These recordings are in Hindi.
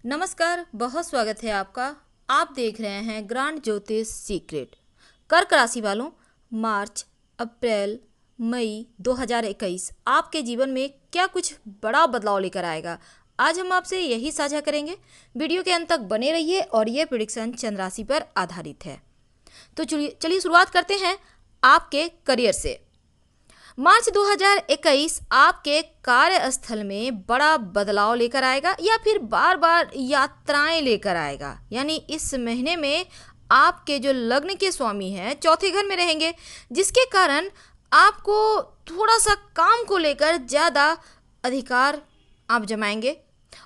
नमस्कार, बहुत स्वागत है आपका। आप देख रहे हैं ग्रांड ज्योतिष सीक्रेट। कर्क राशि वालों, मार्च, अप्रैल, मई 2021 आपके जीवन में क्या कुछ बड़ा बदलाव लेकर आएगा, आज हम आपसे यही साझा करेंगे। वीडियो के अंत तक बने रहिए और ये प्रेडिक्शन चंद्र राशि पर आधारित है। तो चलिए शुरुआत करते हैं आपके करियर से। मार्च 2021 आपके कार्यस्थल में बड़ा बदलाव लेकर आएगा या फिर बार बार यात्राएं लेकर आएगा। यानी इस महीने में आपके जो लग्न के स्वामी हैं चौथे घर में रहेंगे, जिसके कारण आपको थोड़ा सा काम को लेकर ज़्यादा अधिकार आप जमाएंगे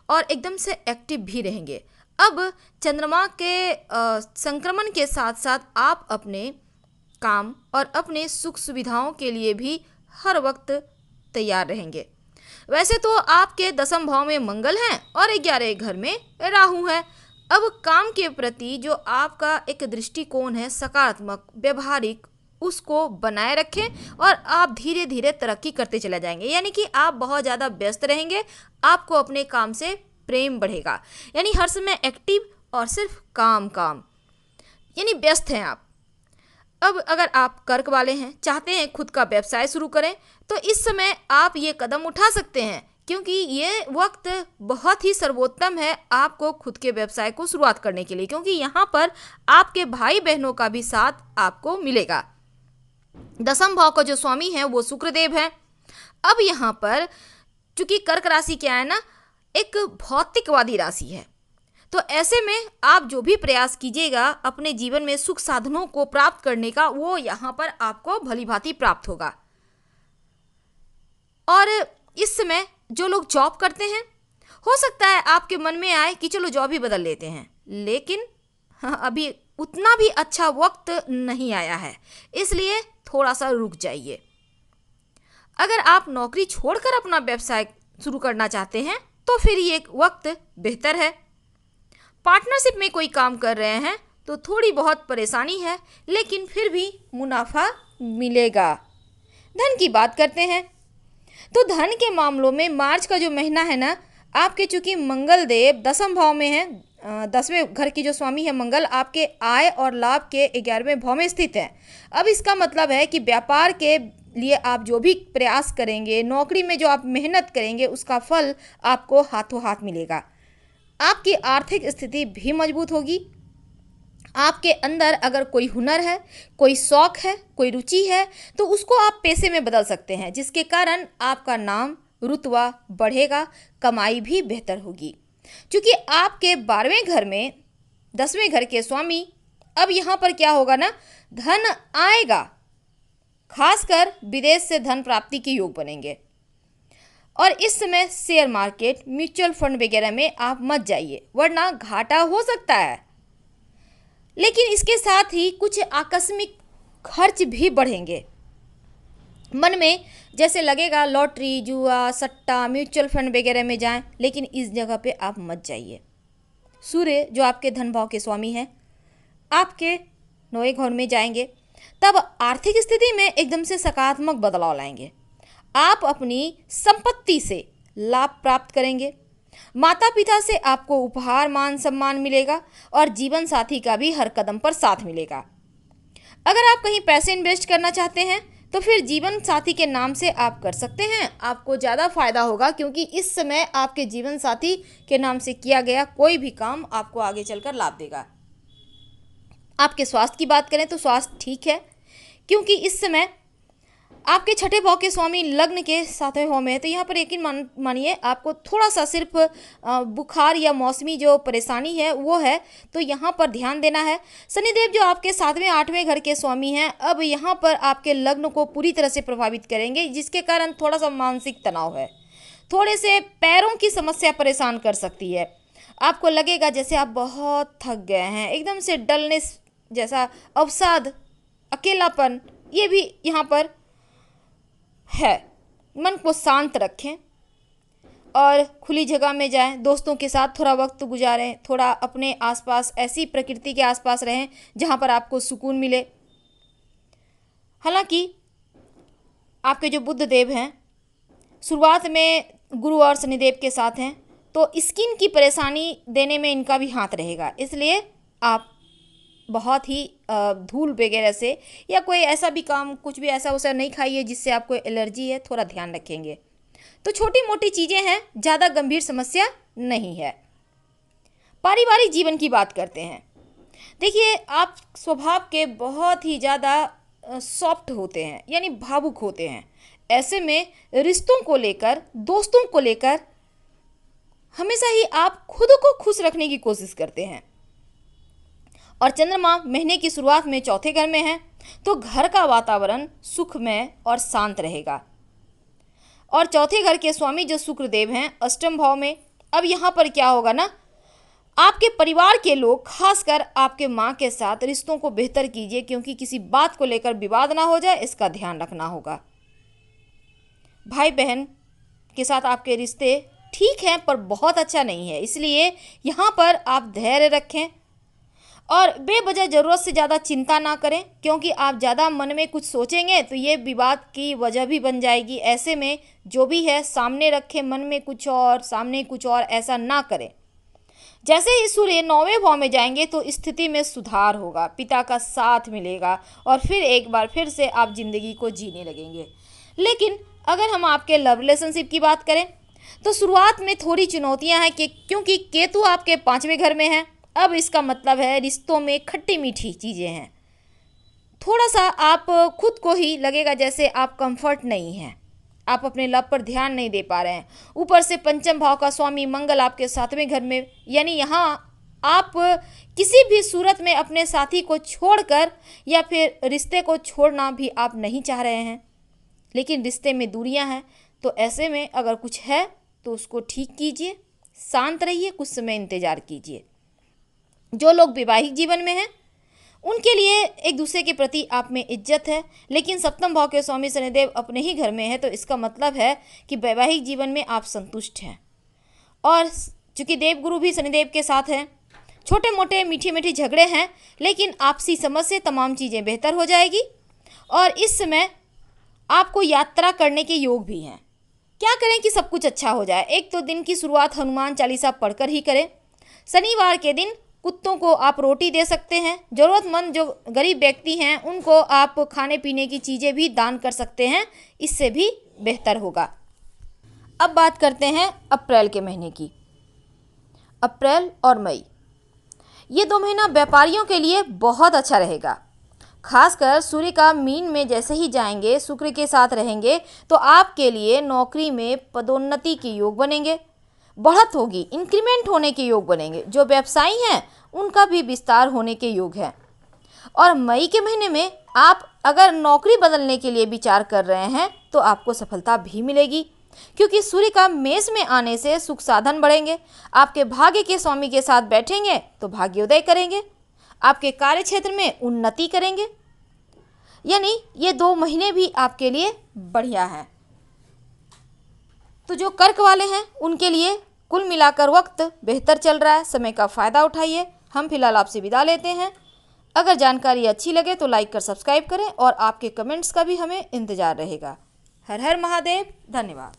और एकदम से एक्टिव भी रहेंगे। अब चंद्रमा के संक्रमण के साथ साथ आप अपने काम और अपने सुख सुविधाओं के लिए भी हर वक्त तैयार रहेंगे। वैसे तो आपके दसम भाव में मंगल हैं और 11 घर में राहु है। अब काम के प्रति जो आपका एक दृष्टिकोण है सकारात्मक व्यवहारिक, उसको बनाए रखें और आप धीरे धीरे तरक्की करते चले जाएंगे। यानी कि आप बहुत ज़्यादा व्यस्त रहेंगे, आपको अपने काम से प्रेम बढ़ेगा। यानी हर समय एक्टिव और सिर्फ काम काम, यानी व्यस्त हैं आप। अब अगर आप कर्क वाले हैं, चाहते हैं खुद का व्यवसाय शुरू करें, तो इस समय आप ये कदम उठा सकते हैं, क्योंकि ये वक्त बहुत ही सर्वोत्तम है आपको खुद के व्यवसाय को शुरुआत करने के लिए, क्योंकि यहाँ पर आपके भाई बहनों का भी साथ आपको मिलेगा। दसम भाव का जो स्वामी है वो शुक्रदेव है। अब यहाँ पर चूंकि कर्क राशि क्या है ना, एक भौतिकवादी राशि है, तो ऐसे में आप जो भी प्रयास कीजिएगा अपने जीवन में सुख साधनों को प्राप्त करने का, वो यहाँ पर आपको भलीभांति प्राप्त होगा। और इस समय जो लोग जॉब करते हैं, हो सकता है आपके मन में आए कि चलो जॉब ही बदल लेते हैं, लेकिन अभी उतना भी अच्छा वक्त नहीं आया है, इसलिए थोड़ा सा रुक जाइए। अगर आप नौकरी छोड़कर अपना व्यवसाय शुरू करना चाहते हैं तो फिर ये वक्त बेहतर है। पार्टनरशिप में कोई काम कर रहे हैं तो थोड़ी बहुत परेशानी है, लेकिन फिर भी मुनाफा मिलेगा। धन की बात करते हैं तो धन के मामलों में मार्च का जो महीना है ना, आपके चूंकि मंगल देव दसम भाव में हैं, 10वें घर की जो स्वामी है मंगल, आपके आय और लाभ के 11वें भाव में स्थित है। अब इसका मतलब है कि व्यापार के लिए आप जो भी प्रयास करेंगे, नौकरी में जो आप मेहनत करेंगे, उसका फल आपको हाथों हाथ मिलेगा। आपकी आर्थिक स्थिति भी मजबूत होगी। आपके अंदर अगर कोई हुनर है, कोई शौक है, कोई रुचि है, तो उसको आप पैसे में बदल सकते हैं, जिसके कारण आपका नाम रुतबा बढ़ेगा, कमाई भी बेहतर होगी। क्योंकि आपके 12वें घर में 10वें घर के स्वामी, अब यहाँ पर क्या होगा ना, धन आएगा, खासकर विदेश से धन प्राप्ति के योग बनेंगे। और इस समय शेयर मार्केट, म्यूचुअल फंड वगैरह में आप मत जाइए, वरना घाटा हो सकता है। लेकिन इसके साथ ही कुछ आकस्मिक खर्च भी बढ़ेंगे। मन में जैसे लगेगा लॉटरी, जुआ, सट्टा, म्यूचुअल फंड वगैरह में जाएं, लेकिन इस जगह पे आप मत जाइए। सूर्य जो आपके धन भाव के स्वामी हैं, आपके 9वें घर में जाएंगे, तब आर्थिक स्थिति में एकदम से सकारात्मक बदलाव लाएंगे। आप अपनी संपत्ति से लाभ प्राप्त करेंगे, माता पिता से आपको उपहार, मान सम्मान मिलेगा और जीवन साथी का भी हर कदम पर साथ मिलेगा। अगर आप कहीं पैसे इन्वेस्ट करना चाहते हैं तो फिर जीवन साथी के नाम से आप कर सकते हैं, आपको ज़्यादा फायदा होगा, क्योंकि इस समय आपके जीवन साथी के नाम से किया गया कोई भी काम आपको आगे चलकर लाभ देगा। आपके स्वास्थ्य की बात करें तो स्वास्थ्य ठीक है, क्योंकि इस समय आपके छठे भाव के स्वामी लग्न के 7वें भाव में है, तो यहाँ पर यकीन मानिए आपको थोड़ा सा सिर्फ बुखार या मौसमी जो परेशानी है वो है, तो यहाँ पर ध्यान देना है। शनिदेव जो आपके 7वें 8वें घर के स्वामी हैं, अब यहाँ पर आपके लग्न को पूरी तरह से प्रभावित करेंगे, जिसके कारण थोड़ा सा मानसिक तनाव है, थोड़े से पैरों की समस्या परेशान कर सकती है। आपको लगेगा जैसे आप बहुत थक गए हैं, एकदम से डलनेस जैसा, अवसाद, अकेलापन, ये भी यहाँ पर है। मन को शांत रखें और खुली जगह में जाएं, दोस्तों के साथ थोड़ा वक्त गुजारें, थोड़ा अपने आसपास ऐसी प्रकृति के आसपास रहें जहां पर आपको सुकून मिले। हालांकि आपके जो बुध देव हैं शुरुआत में गुरु और शनिदेव के साथ हैं, तो तो स्किन की परेशानी देने में इनका भी हाथ रहेगा। इसलिए आप बहुत ही धूल वगैरह से या कोई ऐसा भी काम, कुछ भी ऐसा वैसा नहीं खाइए जिससे आपको एलर्जी है, थोड़ा ध्यान रखेंगे। तो छोटी मोटी चीज़ें हैं, ज़्यादा गंभीर समस्या नहीं है। पारिवारिक जीवन की बात करते हैं। देखिए, आप स्वभाव के बहुत ही ज़्यादा सॉफ्ट होते हैं, यानी भावुक होते हैं। ऐसे में रिश्तों को लेकर, दोस्तों को लेकर हमेशा ही आप खुद को खुश रखने की कोशिश करते हैं। और चंद्रमा महीने की शुरुआत में चौथे घर में है, तो घर का वातावरण सुखमय और शांत रहेगा। और चौथे घर के स्वामी जो शुक्रदेव हैं अष्टम भाव में। अब यहाँ पर क्या होगा ना, आपके परिवार के लोग, खासकर आपके माँ के साथ रिश्तों को बेहतर कीजिए, क्योंकि किसी बात को लेकर विवाद ना हो जाए, इसका ध्यान रखना होगा। भाई बहन के साथ आपके रिश्ते ठीक हैं पर बहुत अच्छा नहीं है, इसलिए यहाँ पर आप धैर्य रखें और बेवजह ज़रूरत से ज़्यादा चिंता ना करें, क्योंकि आप ज़्यादा मन में कुछ सोचेंगे तो ये विवाद की वजह भी बन जाएगी। ऐसे में जो भी है सामने रखें, मन में कुछ और सामने कुछ और, ऐसा ना करें। जैसे ही सूर्य 9वें भाव में जाएंगे तो स्थिति में सुधार होगा, पिता का साथ मिलेगा और फिर एक बार फिर से आप ज़िंदगी को जीने लगेंगे। लेकिन अगर हम आपके लव रिलेशनशिप की बात करें तो शुरुआत में थोड़ी चुनौतियां हैं, क्योंकि केतु आपके 5वें घर में है। अब इसका मतलब है रिश्तों में खट्टी मीठी चीज़ें हैं। थोड़ा सा आप खुद को ही लगेगा जैसे आप कंफर्ट नहीं हैं, आप अपने लव पर ध्यान नहीं दे पा रहे हैं। ऊपर से पंचम भाव का स्वामी मंगल आपके 7वें घर में, यानी यहाँ आप किसी भी सूरत में अपने साथी को छोड़कर या फिर रिश्ते को छोड़ना भी आप नहीं चाह रहे हैं, लेकिन रिश्ते में दूरियां हैं। तो ऐसे में अगर कुछ है तो उसको ठीक कीजिए, शांत रहिए, कुछ समय इंतज़ार कीजिए। जो लोग वैवाहिक जीवन में हैं उनके लिए एक दूसरे के प्रति आप में इज्जत है, लेकिन सप्तम भाव के स्वामी शनिदेव अपने ही घर में है, तो इसका मतलब है कि वैवाहिक जीवन में आप संतुष्ट हैं। और चूँकि देवगुरु भी शनिदेव के साथ हैं, छोटे मोटे मीठे मीठे झगड़े हैं, लेकिन आपसी समझ से तमाम चीज़ें बेहतर हो जाएगी। और इस समय आपको यात्रा करने के योग भी हैं। क्या करें कि सब कुछ अच्छा हो जाए? एक तो दिन की शुरुआत हनुमान चालीसा पढ़कर ही करें। शनिवार के दिन कुत्तों को आप रोटी दे सकते हैं। ज़रूरतमंद जो गरीब व्यक्ति हैं उनको आप खाने पीने की चीज़ें भी दान कर सकते हैं, इससे भी बेहतर होगा। अब बात करते हैं अप्रैल के महीने की। अप्रैल और मई, ये 2 महीना व्यापारियों के लिए बहुत अच्छा रहेगा। खासकर सूर्य का मीन में जैसे ही जाएंगे, शुक्र के साथ रहेंगे, तो आपके लिए नौकरी में पदोन्नति के योग बनेंगे, बढ़त होगी, इंक्रीमेंट होने के योग बनेंगे। जो व्यवसायी हैं उनका भी विस्तार होने के योग है। और मई के महीने में आप अगर नौकरी बदलने के लिए विचार कर रहे हैं तो आपको सफलता भी मिलेगी, क्योंकि सूर्य का मेष में आने से सुख साधन बढ़ेंगे। आपके भाग्य के स्वामी के साथ बैठेंगे तो भाग्योदय करेंगे, आपके कार्य क्षेत्र में उन्नति करेंगे। यानी ये 2 महीने भी आपके लिए बढ़िया है। तो जो कर्क वाले हैं उनके लिए कुल मिलाकर वक्त बेहतर चल रहा है, समय का फ़ायदा उठाइए। हम फिलहाल आपसे विदा लेते हैं। अगर जानकारी अच्छी लगे तो लाइक कर सब्सक्राइब करें और आपके कमेंट्स का भी हमें इंतज़ार रहेगा। हर हर महादेव, धन्यवाद।